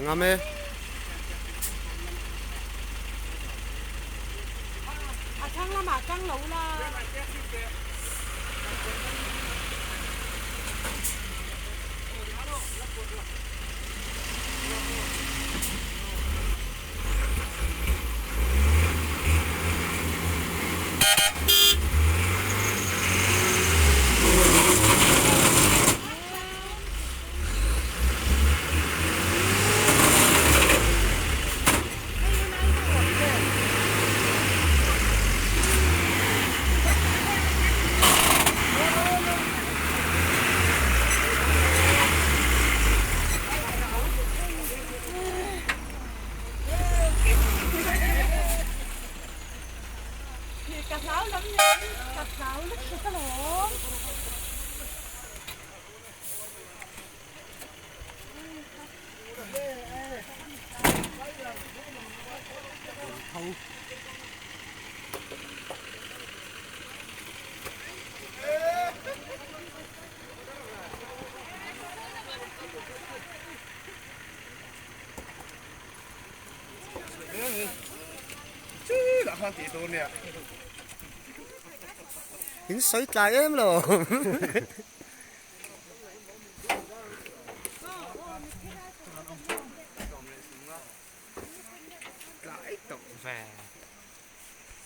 Ngâm đi. Trăng là mà trăng lẩu là cà ráo lắm nha, cà ráo lắm cái lỗ. chứ đã khoan tí tôi nè. Những sấy trái em rồi.